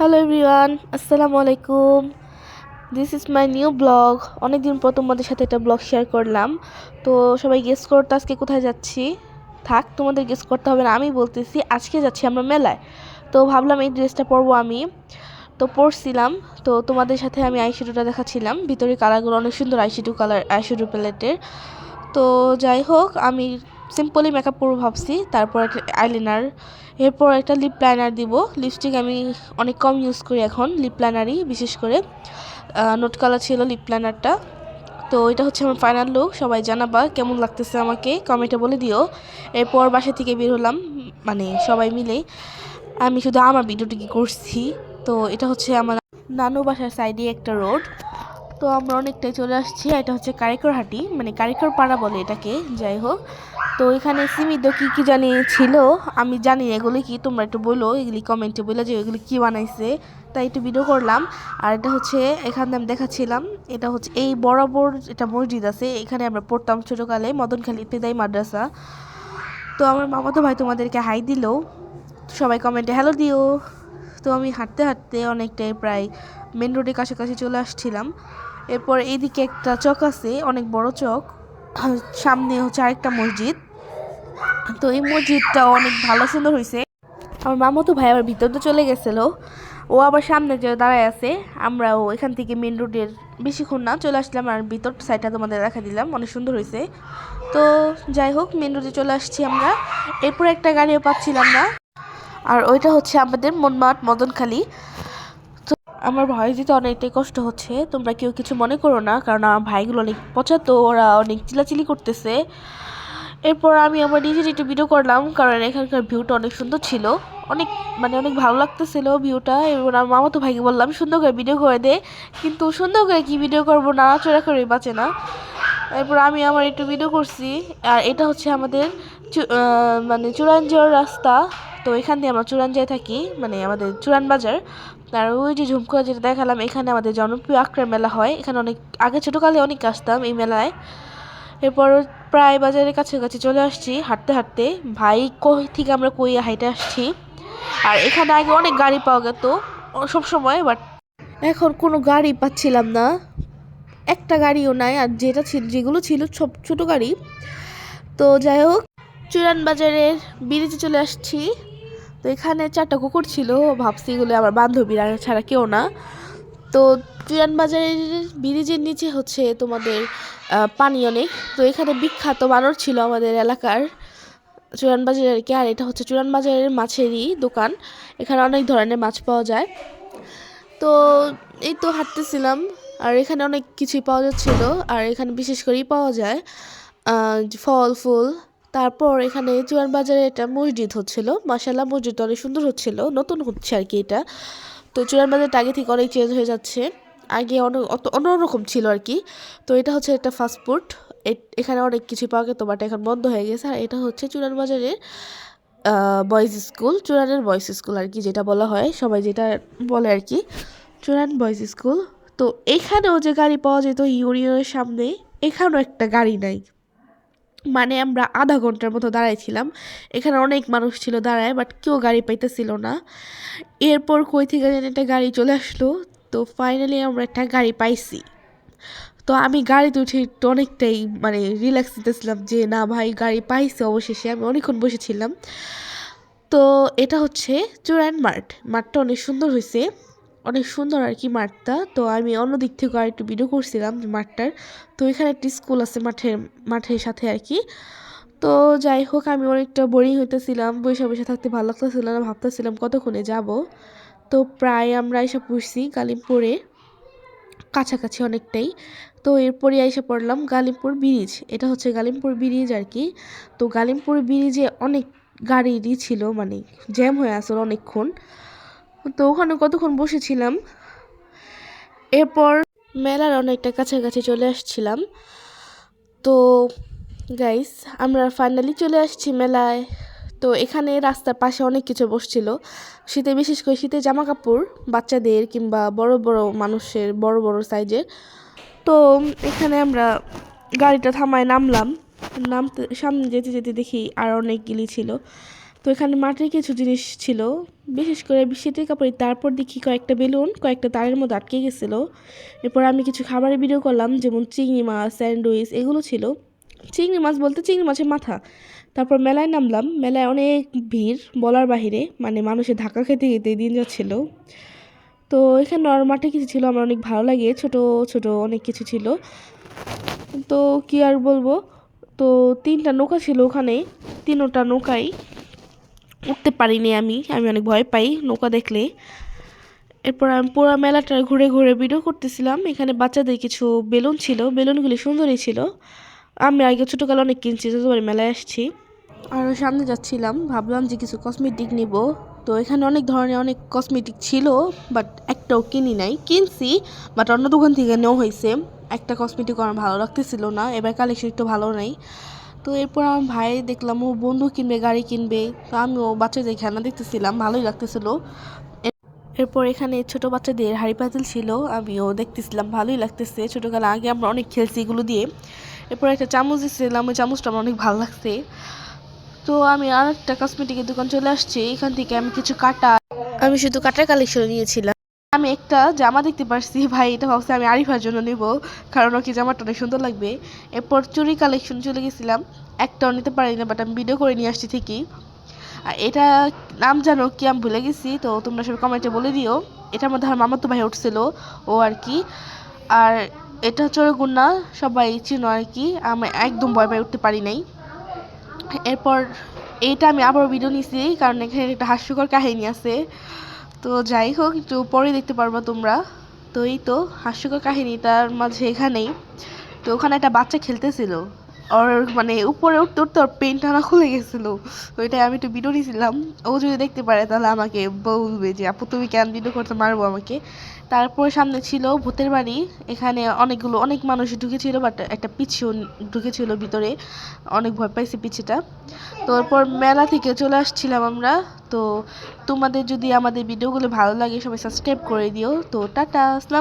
Hello everyone, আসসালামু আলাইকুম। This is my new blog. অনেকদিন পর তোমাদের সাথে একটা ব্লগ শেয়ার করলাম। তো সবাই গেস করতে আজকে কোথায় যাচ্ছি। থাক, তোমাদের গেস করতে হবে না, আমি বলতেছি আজকে যাচ্ছি আমরা মেলায়। তো ভাবলাম এই ড্রেসটা পরবো আমি। তো পরছিলাম। তো তোমাদের সাথে আমি আইশ্যাডোটা দেখাচ্ছিলাম, ভিতরে কালারগুলো অনেক সুন্দর, আইশ্যাডো কালার, আইশ্যাডো প্যালেটের। তো যাই হোক, আমি সিম্পলি মেকআপ করবো ভাবছি। তারপর একটা আইলাইনার, এরপর একটা লিপ লাইনার দিব। লিপস্টিক আমি অনেক কম ইউজ করি এখন, লিপ লাইনারই বিশেষ করে। নোট কালার ছিল লিপ লাইনারটা। তো এটা হচ্ছে আমার ফাইনাল লুক। সবাই জানাবা কেমন লাগতেছে, আমাকে কমেন্টে বলে দিও। এরপর বাসা থেকে বের হলাম, মানে সবাই মিলে। আমি শুধু আমার ভিডিওটি করছি। তো এটা হচ্ছে আমার নানু বাসার সাইডে একটা রোড। তো আমরা অনেকটাই চলে আসছি। এটা হচ্ছে কারিকর হাটি, মানে কারিকর পাড়া বলে এটাকে। যাই হোক, তো এখানে সীমিত কী কী জানি ছিল, আমি জানি না এগুলি কি, তোমরা একটু বলো এগুলি কমেন্টে বলে যে এগুলি কী বানাইছে। তাই একটু ভিডিও করলাম। আর এটা হচ্ছে এখানে আমি দেখাচ্ছিলাম, এটা হচ্ছে এই বরাবর এটা মসজিদ আছে, এখানে আমরা পড়তাম ছোটোকালে, মদনখালী ইবতেদায়ী মাদ্রাসা। তো আমার মামাতো ভাই তোমাদেরকে হাই দিল, সবাই কমেন্টে হ্যালো দিও। তো আমি হাঁটতে হাঁটতে অনেকটাই প্রায় মেন রোডের কাছাকাছি চলে আসছিলাম। এরপর এইদিকে একটা চক আছে, অনেক বড় চক। সামনে হচ্ছে আরেকটা মসজিদ। তো এই মসজিদটাও অনেক ভালো সুন্দর হয়েছে। আমার মামাতো ভাই আবার ভিতর তো চলে গেছিলো, ও আবার সামনে যে দাঁড়ায় আছে। আমরাও এখান থেকে মেন রোডের বেশিক্ষণ না চলে আসলাম, আর ভিতর সাইডটা তোমাদের দেখা দিলাম, অনেক সুন্দর হয়েছে। তো যাই হোক, মেন রোডে চলে আসছি আমরা। এরপর একটা গাড়িও পাচ্ছিলাম না, আর ওইটা হচ্ছে আমাদের মনমাট মদনখালী। তো আমার ভয়েস দিতে অনেকটাই কষ্ট হচ্ছে, তোমরা কেউ কিছু মনে করো না, কারণ আমার ভাইগুলো অনেক পচা, তো ওরা অনেক চিলাচিলি করতেছে। এরপর আমি আমার নিজের একটু ভিডিও করলাম, কারণ এখানকার ভিউটা অনেক সুন্দর ছিল। অনেক মানে অনেক ভালো লাগতেছিল ভিউটা। এবার আমার মামাতো ভাইকে বললাম সুন্দর করে ভিডিও করে দে, কিন্তু সুন্দর করে কি ভিডিও করবো, নাড়াচড়া করে বাঁচে না। এরপর আমি আমার একটু ভিডিও করছি। আর এটা হচ্ছে আমাদের মানে চুরান যাওয়ার রাস্তা। তো এখান দিয়ে আমরা চুরান যাই থাকি, মানে আমাদের চুরান বাজার। আর ওই যে ঝুমকোড়া যেটা দেখালাম, এখানে আমাদের জনপ্রিয় আখড়ার মেলা হয়। এখানে অনেক আগে ছোটোকালে অনেক আসতাম এই মেলায়। এরপর প্রায় বাজারের কাছাকাছি চলে আসছি হাঁটতে হাঁটতে। ভাই কই থেকে আমরা কই হাইটে আসছি। আর এখানে আগে অনেক গাড়ি পাওয়া যেত সব সময়, বাট এখন কোনো গাড়ি পাচ্ছিলাম না, একটা গাড়িও নাই। আর যেটা ছিল, যেগুলো ছিল সব ছোটো গাড়ি। তো যাই হোক, চুরান বাজারের ব্রিজে চলে আসছি। তো এখানে 4টা কুকুর ছিল, ভাবছি এগুলো আমার বান্ধবীরা ছাড়া কেউ না। তো চুরান বাজারের ব্রিজের নিচে হচ্ছে তোমাদের পানি অনেক। তো এখানে বিখ্যাত বানর ছিল আমাদের এলাকার, চুরান বাজারের কি। আর এটা হচ্ছে চুরান বাজারের মাছেরই দোকান, এখানে অনেক ধরনের মাছ পাওয়া যায়। তো এই তো হাঁটতেছিলাম, আর এখানে অনেক কিছুই পাওয়া যাচ্ছিল। আর এখানে বিশেষ করেই পাওয়া যায় ফল ফুল। তারপর এখানে চুয়ান বাজারে একটা মসজিদ হচ্ছিল, মাশাল্লাহ মসজিদটা অনেক সুন্দর হচ্ছিল, নতুন হচ্ছে আর কি এটা। তো চুয়ান বাজারটা আগে থেকে অনেক চেঞ্জ হয়ে যাচ্ছে, আগে অনেক অন্যরকম ছিল আর কি। তো এটা হচ্ছে একটা ফাস্টফুড, এখানে অনেক কিছু পাওয়া যেত, বাট এখন বন্ধ হয়ে গেছে। আর এটা হচ্ছে চুরান বাজারের বয়েজ স্কুল, চুরানের বয়েজ স্কুল আর কি, যেটা বলা হয় সবাই যেটা বলে আর কি, চুরান বয়েজ স্কুল। তো এখানেও যে গাড়ি পাওয়া যেত ইউনিয়নের সামনে, এখানেও একটা গাড়ি নাই। মানে আমরা আধা ঘন্টার মতো দাঁড়াইছিলাম, এখানে অনেক মানুষ ছিল দাঁড়ায়, বাট কেউ গাড়ি পাইতেছিল না। এরপর কই থেকে যেন একটা গাড়ি চলে আসলো। তো ফাইনালি আমরা একটা গাড়ি পাইছি। তো আমি গাড়িতে উঠে একটু অনেকটাই মানে রিল্যাক্স দিতেছিলাম, যে না ভাই গাড়ি পাইছে অবশেষে, আমি অনেকক্ষণ বসেছিলাম। তো এটা হচ্ছে চুরান মাঠটা অনেক সুন্দর হয়েছে, অনেক সুন্দর আর কি মাঠটা। তো আমি অন্য দিক থেকে আর একটু ভিডিও করছিলাম মাঠটার। তো এখানে একটি স্কুল আছে মাঠের সাথে আর কি। তো যাই হোক, আমি অনেকটা বোরিং হইতেছিলাম, বসে বসে থাকতে ভালো লাগতেছিল না, ভাবতেছিলাম কতক্ষণে যাব। তো প্রায় আমরা এসে পড়ছি গালিমপুরে, কাছাকাছি অনেকটাই। তো এরপরে এসে পড়লাম গালিমপুর ব্রিজ, এটা হচ্ছে গালিমপুর ব্রিজ আর কি। তো গালিমপুর ব্রিজে অনেক গাড়িরই ছিল, মানে জ্যাম হয়ে আসলো অনেকক্ষণ। তো ওখানে কতক্ষণ বসেছিলাম। এরপর মেলার অনেকটা কাছাকাছি চলে আসছিলাম। তো গাইস, আমরা ফাইনালি চলে আসছি মেলায়। তো এখানে রাস্তার পাশে অনেক কিছু বসছিল, শীতে বিশেষ করে শীতে জামা কাপড়, বাচ্চাদের কিংবা বড় বড় মানুষের, বড় বড় সাইজের। তো এখানে আমরা গাড়িটা থামায় নামলাম, নামতে সামনে যেতে যেতে দেখি আর অনেকগুলি ছিল। তো এখানে মাটির কিছু জিনিস ছিল, বিশেষ করে শীতের কাপড়। তারপর দেখি কয়েকটা বেলুন কয়েকটা তারের মধ্যে আটকে গেছিলো। এরপর আমি কিছু খাবারের ভিডিও করলাম, যেমন চিংড়ি মাছ, স্যান্ডউইচ এগুলো ছিল। চিংড়ি মাছ বলতে চিংড়ি মাছের মাথা। তারপর মেলায় নামলাম, মেলায় অনেক ভিড় বলার বাহিরে, মানে মানুষের ধাক্কা খেতে খেতে দিন যাচ্ছিল। তো এখানে আর মাঠে কিছু ছিল আমার অনেক ভালো লাগে, ছোট ছোট অনেক কিছু ছিল। তো কি আর বলবো, তো 3টা নৌকা ছিল ওখানে, 3টা নৌকাই উঠতে পারিনি আমি অনেক ভয় পাই নৌকা দেখলে। এরপর আমি পুরো মেলাটা ঘুরে ঘুরে ভিডিও করতেছিলাম। এখানে বাচ্চাদের কিছু বেলুন ছিল, বেলুনগুলি সুন্দরই ছিল। আমি আগে ছোটোকালে অনেক কিনছি, যতবার মেলায় আসছি। আরও সামনে যাচ্ছিলাম, ভাবলাম যে কিছু কসমেটিক নিব। তো এখানে অনেক ধরনের অনেক কসমেটিক ছিল, বাট একটাও কিনি নাই। কিনছি, বাট অন্য দোকান থেকে নেওয়া হয়েছে। একটা কসমেটিক আমার ভালো লাগতেছিল না, এবার কালেকশন একটু ভালো নেই। তো এরপর আমার ভাই দেখলাম ও বন্ধু কিনবে, গাড়ি কিনবে। তো আমিও বাচ্চাদের খেলনা দেখতেছিলাম, ভালোই লাগতেছিল। এরপর এখানে ছোট বাচ্চাদের হাঁড়ি পাতিল ছিল, আমিও দেখতেছিলাম, ভালোই লাগতেছে। ছোটোবেলা আগে আমরা অনেক খেলছি এগুলো দিয়ে। এরপর একটা চামচ দিচ্ছিলাম, ওই চামচটা আমার অনেক ভালো লাগছে। তো আমি আর একটা কসমেটিকের দোকান চলে আসছি, এখান থেকে আমি কিছু কাটা, আমি শুধু কাটার কালেকশন নিয়েছিলাম। আমি একটা জামা দেখতে পারছি, ভাই এটা ভাবছি আমি আরিফার জন্য নিব, কারণ ওকে জামাটা অনেক সুন্দর লাগবে। এরপর চুরি কালেকশন চলে গেছিলাম, একটাও নিতে পারি না, বাট আমি ভিডিও করে নিয়ে আসছি ঠিকই। আর এটা নাম জানো কি আমি ভুলে গেছি, তো তোমরা সবাই কমেন্টে বলে দিও। এটার মধ্যে আমার মামাতো ভাই উঠছিল, ও আর কি। আর এটা হচ্ছে গুন্না, সবাই চিনো আর কি। আমি একদম ভয় পাই উঠতে পারি নাই। এরপর এইটা আমি আবারও ভিডিও নিছি, কারণ এখানে একটা হাস্যকর কাহিনী আছে। তো যাই হোক, একটু পরে দেখতে পারবা তোমরা। তো এই তো হাস্যকর কাহিনীটার মাঝে এখানেই। তো ওখানে একটা বাচ্চা খেলতেছিল, ওর মানে উপরে উঠতে উঠতে ওর পেন টানা খুলে গেছিল। তো এটাই আমি একটু ভিডিও নিয়েছিলাম। ও যদি দেখতে পারে তাহলে আমাকে বলবে যে আপু তুমি কেন ভিডিও করতে, মারবো আমাকে। তারপর সামনে ছিল ভূতের বাড়ি, এখানে অনেক মানুষ ঢুকেছিল, বাট একটা পিচ্ছিও ঢুকেছিল ভিতরে, অনেক ভয় পাইছে পিচ্ছিটা। তো এরপর মেলা থেকে চলে আসছিলাম আমরা। তো তোমাদের যদি আমাদের ভিডিওগুলো ভালো লাগে সবাই সাবস্ক্রাইব করে দিও। তো টাটা, আসসালাম।